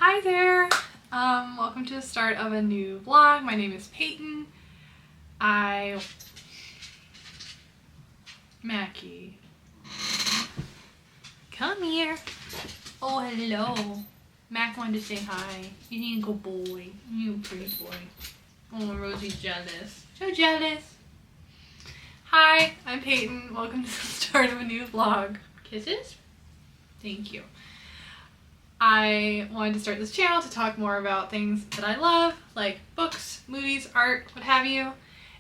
Hi there! Welcome to the start of a new vlog. My name is Peyton. Mackie. Come here. Oh, hello. Mac wanted to say hi. You need a good boy. You pretty boy. Oh, Rosie's jealous. So jealous. Hi, I'm Peyton. Welcome to the start of a new vlog. Kisses? Thank you. I wanted to start this channel to talk more about things that I love, like books, movies, art, what have you.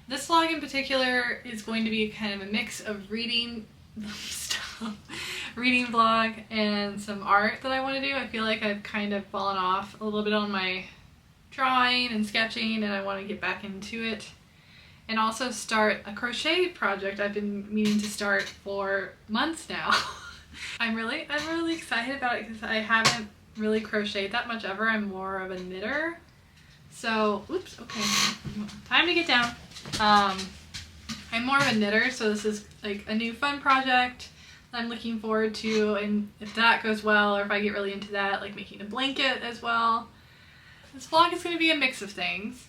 This vlog in particular is going to be kind of a mix of reading stuff, reading vlog, and some art that I want to do. I feel like I've kind of fallen off a little bit on my drawing and sketching, and I want to get back into it. And also start a crochet project I've been meaning to start for months now. I'm really excited about it because I haven't really crocheted that much ever. I'm more of a knitter. So, oops, okay, time to get down. I'm more of a knitter, so this is like a new fun project that I'm looking forward to, and if that goes well, or if I get really into that, like making a blanket as well. This vlog is going to be a mix of things,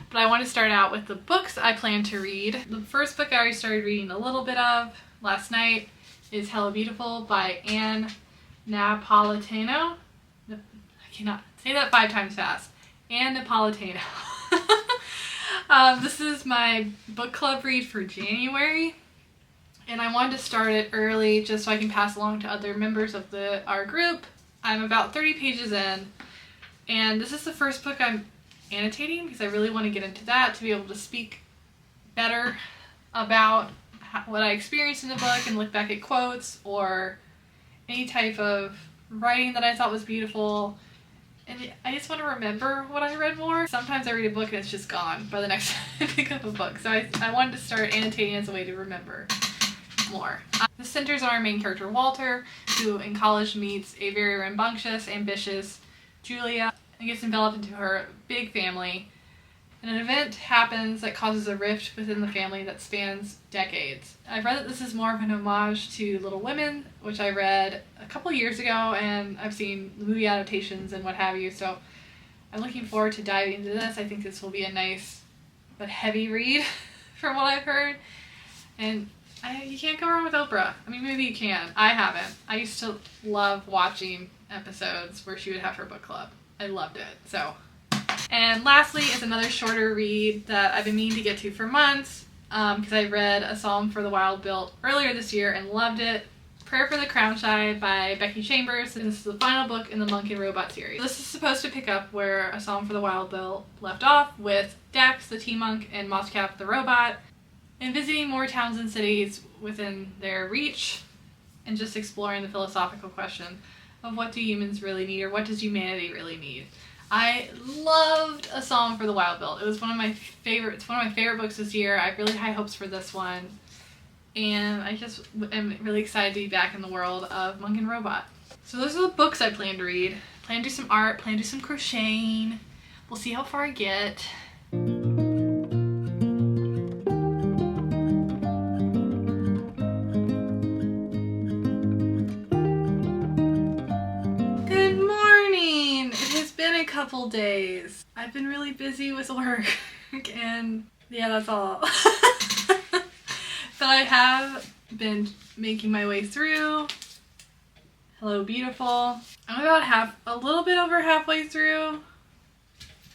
but I want to start out with the books I plan to read. The first book I already started reading a little bit of last night is Hello Beautiful by Napolitano. I cannot say that 5 times fast. Napolitano. This is my book club read for January, and I wanted to start it early just so I can pass along to other members of our group. I'm about 30 pages in, and this is the first book I'm annotating because I really want to get into that to be able to speak better about what I experienced in the book and look back at quotes or any type of writing that I thought was beautiful. And I just want to remember what I read more. Sometimes I read a book and it's just gone by the next time I pick up a book. So I wanted to start annotating as a way to remember more. This centers on our main character, Walter, who in college meets a very rambunctious, ambitious Julia and gets enveloped into her big family. And an event happens that causes a rift within the family that spans decades. I've read that this is more of an homage to Little Women, which I read a couple years ago, and I've seen the movie adaptations and what have you, so I'm looking forward to diving into this. I think this will be a nice but heavy read from what I've heard. And you can't go wrong with Oprah. I mean, maybe you can. I haven't. I used to love watching episodes where she would have her book club. I loved it, so. And lastly is another shorter read that I've been meaning to get to for months because I read A Psalm for the Wild Built earlier this year and loved it. Prayer for the Crown Shy by Becky Chambers, and this is the final book in the Monk and Robot series. This is supposed to pick up where A Psalm for the Wild Built left off, with Dax the Tea-Monk and Moscap the Robot, and visiting more towns and cities within their reach and just exploring the philosophical question of what do humans really need, or what does humanity really need. I loved A Psalm for the Wild Built. It was one of my favorite. It's one of my favorite books this year. I have really high hopes for this one, and I just am really excited to be back in the world of Monk and Robot. So those are the books I plan to read. Plan to do some art. Plan to do some crocheting. We'll see how far I get. Couple days. I've been really busy with work and yeah, that's all. But I have been making my way through Hello Beautiful. I'm about a little bit over halfway through.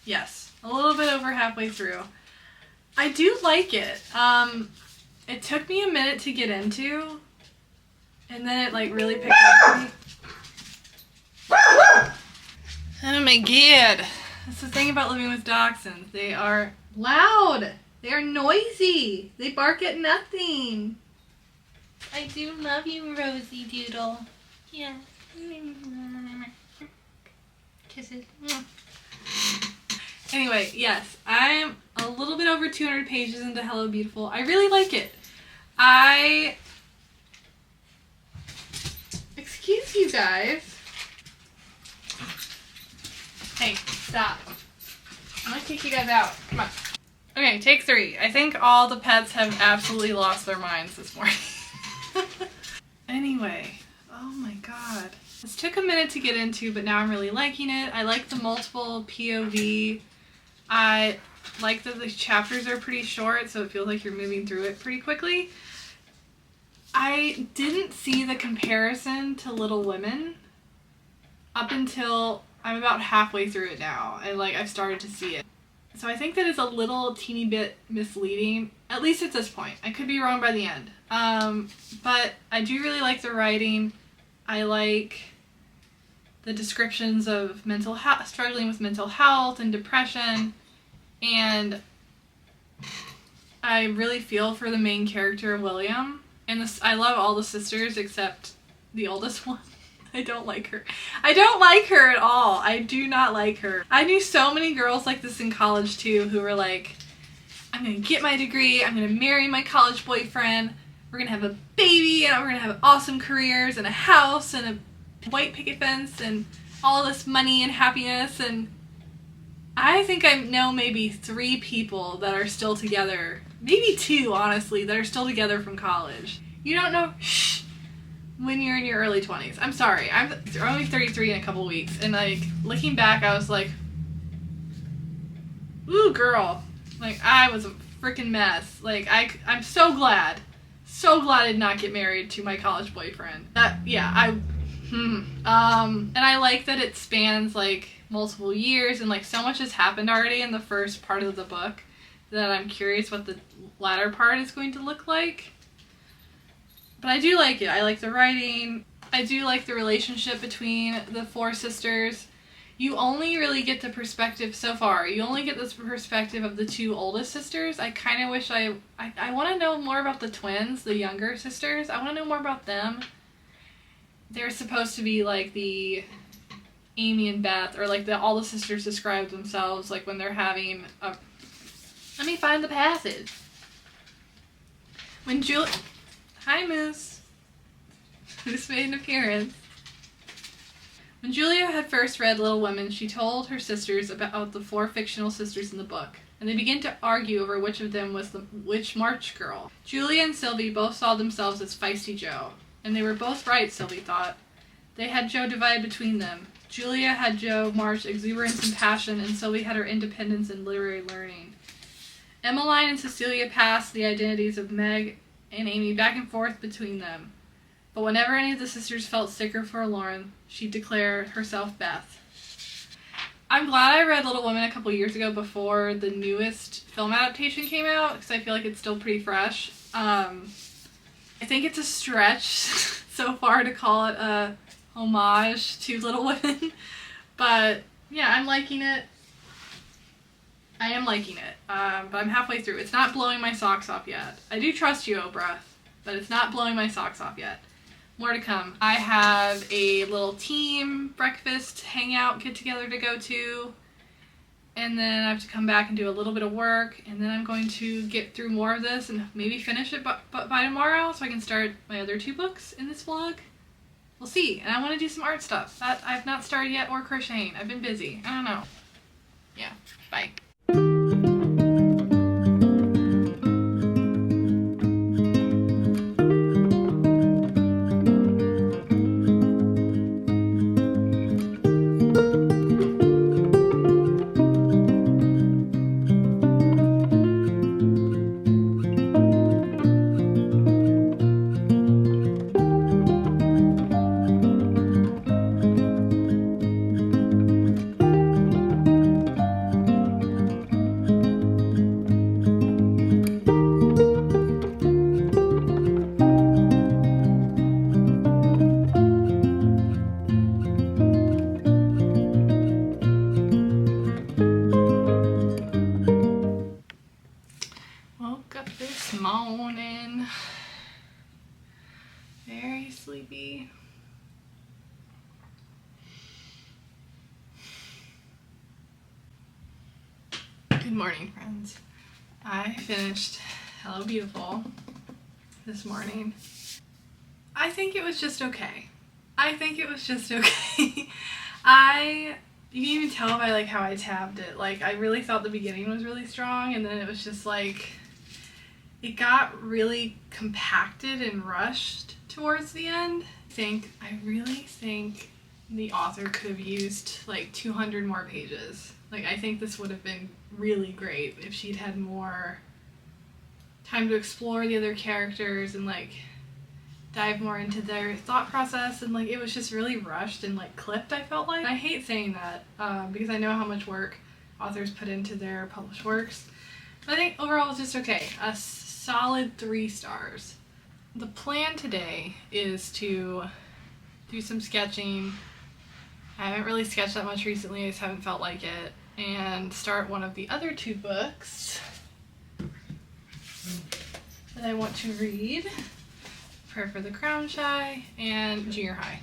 Yes, a little bit over halfway through. I do like it. It took me a minute to get into, and then it like really picked up for me. Oh my god. That's the thing about living with dachshunds. They are loud. They are noisy. They bark at nothing. I do love you, Rosie Doodle. Yeah. Kisses. Anyway, yes, I'm a little bit over 200 pages into Hello Beautiful. I really like it. Excuse you guys. Hey, stop. I'm gonna kick you guys out. Come on. Okay, take 3. I think all the pets have absolutely lost their minds this morning. Anyway, oh my god. This took a minute to get into, but now I'm really liking it. I like the multiple POV. I like that the chapters are pretty short, so it feels like you're moving through it pretty quickly. I didn't see the comparison to Little Women up until I'm about halfway through it now, and like I've started to see it. So I think that is a little teeny bit misleading, at least at this point. I could be wrong by the end. But I do really like the writing. I like the descriptions of struggling with mental health and depression, and I really feel for the main character, William. And I love all the sisters except the oldest one. I don't like her. I don't like her at all. I do not like her. I knew so many girls like this in college too who were like, I'm gonna get my degree, I'm gonna marry my college boyfriend, we're gonna have a baby, and we're gonna have awesome careers and a house and a white picket fence and all this money and happiness. And I think I know maybe 3 people that are still together, maybe 2 honestly, that are still together from college. You don't know when you're in your early 20s. I'm sorry, I'm only 33 in a couple weeks, and like looking back I was like, ooh girl, like I was a freaking mess. Like I'm so glad I did not get married to my college boyfriend. And I like that it spans like multiple years, and like so much has happened already in the first part of the book that I'm curious what the latter part is going to look like. But I do like it. I like the writing. I do like the relationship between the 4 sisters. You only really get the perspective so far. You only get this perspective of the 2 oldest sisters. I kind of wish I want to know more about the twins, the younger sisters. I want to know more about them. They're supposed to be like the Amy and Beth, or like all the sisters describe themselves like when they're having a... Let me find the passage. When Julia... Hi, Moose. Moose made an appearance. When Julia had first read Little Women, she told her sisters about the 4 fictional sisters in the book, and they began to argue over which of them was which March girl. Julia and Sylvie both saw themselves as Feisty Jo, and they were both right, Sylvie thought. They had Jo divided between them. Julia had Jo March exuberance and passion, and Sylvie had her independence and literary learning. Emmeline and Cecilia passed the identities of Meg and Amy back and forth between them. But whenever any of the sisters felt sick or forlorn, she'd declare herself Beth. I'm glad I read Little Women a couple years ago before the newest film adaptation came out, because I feel like it's still pretty fresh. I think it's a stretch so far to call it a homage to Little Women, but yeah, I'm liking it. I am liking it, but I'm halfway through. It's not blowing my socks off yet. I do trust you, Oprah, but it's not blowing my socks off yet. More to come. I have a little team breakfast hangout get together to go to, and then I have to come back and do a little bit of work, and then I'm going to get through more of this and maybe finish it by tomorrow so I can start my other 2 books in this vlog. We'll see. And I want to do some art stuff that I've not started yet, or crocheting. I've been busy. I don't know. Yeah. Bye. This morning, very sleepy. Good morning, friends. I finished Hello Beautiful this morning. I think it was just okay. You can even tell by like how I tabbed it. Like I really thought the beginning was really strong, and then it was just like it got really compacted and rushed towards the end, I really think the author could have used like 200 more pages. Like, I think this would have been really great if she'd had more time to explore the other characters and like dive more into their thought process, and like it was just really rushed and like clipped, I felt like. I hate saying that because I know how much work authors put into their published works. But I think overall it's just okay. A solid 3 stars. The plan today is to do some sketching. I haven't really sketched that much recently, I just haven't felt like it. And start one of the other 2 books that I want to read. Prayer for the Crown Shy and Junior High.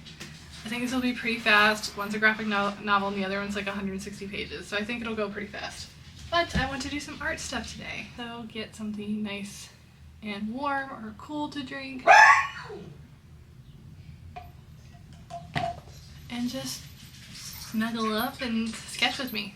I think this will be pretty fast. One's a graphic novel and the other one's like 160 pages, so I think it'll go pretty fast. But I want to do some art stuff today, so get something nice and warm or cool to drink. And just snuggle up and sketch with me.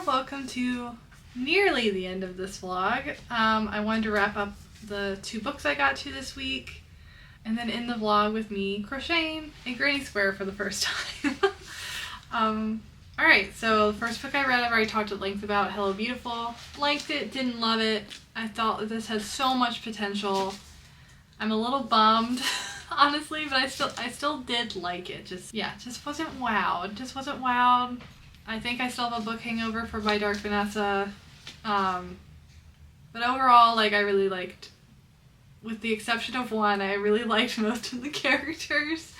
welcome to nearly the end of this vlog. I wanted to wrap up the 2 books I got to this week and then end the vlog with me crocheting a granny square for the first time. Alright, so the first book I read I've already talked at length about, Hello Beautiful. Liked it, didn't love it. I thought that this has so much potential. I'm a little bummed, honestly, but I still did like it. Just wasn't wowed. Just wasn't wowed. I think I still have a book hangover for By Dark Vanessa. But overall, like, I really liked, with the exception of one, I really liked most of the characters.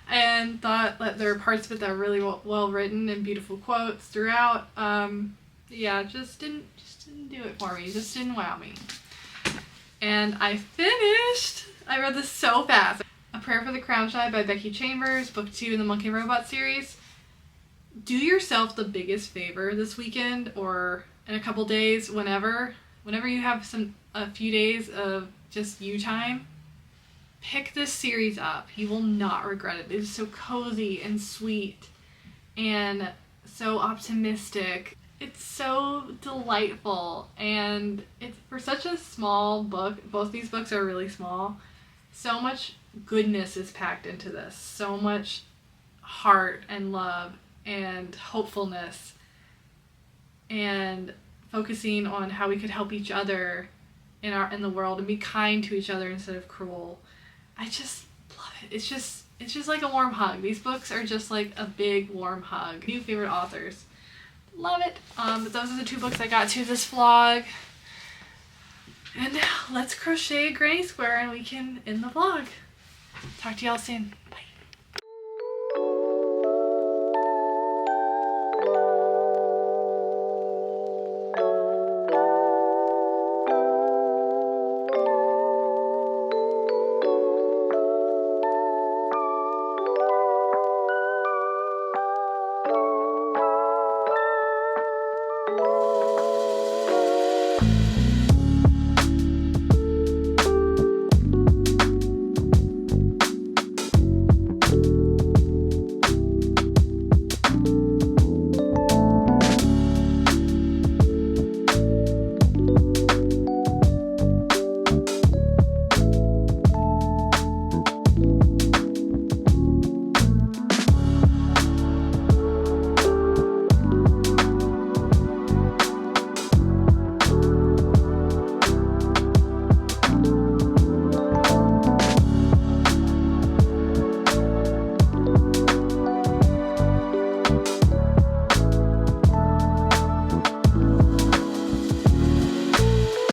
And thought that there were parts of it that were really well written and beautiful quotes throughout. Yeah, just didn't do it for me. Just didn't wow me. And I read this so fast. A Prayer for the Crown Shy by Becky Chambers, book 2 in the Monkey Robot series. Do yourself the biggest favor this weekend or in a couple days, whenever you have a few days of just you time. Pick this series up. You will not regret it. It is so cozy and sweet and so optimistic. It's so delightful, and it's for such a small book. Both these books are really small. So much goodness is packed into this. So much heart and love and hopefulness and focusing on how we could help each other in the world and be kind to each other instead of cruel. I just love it. It's just like a warm hug. These books are just like a big warm hug. New favorite authors. Love it. But those are the 2 books I got to this vlog. And now let's crochet a granny square and we can end the vlog. Talk to y'all soon. Bye.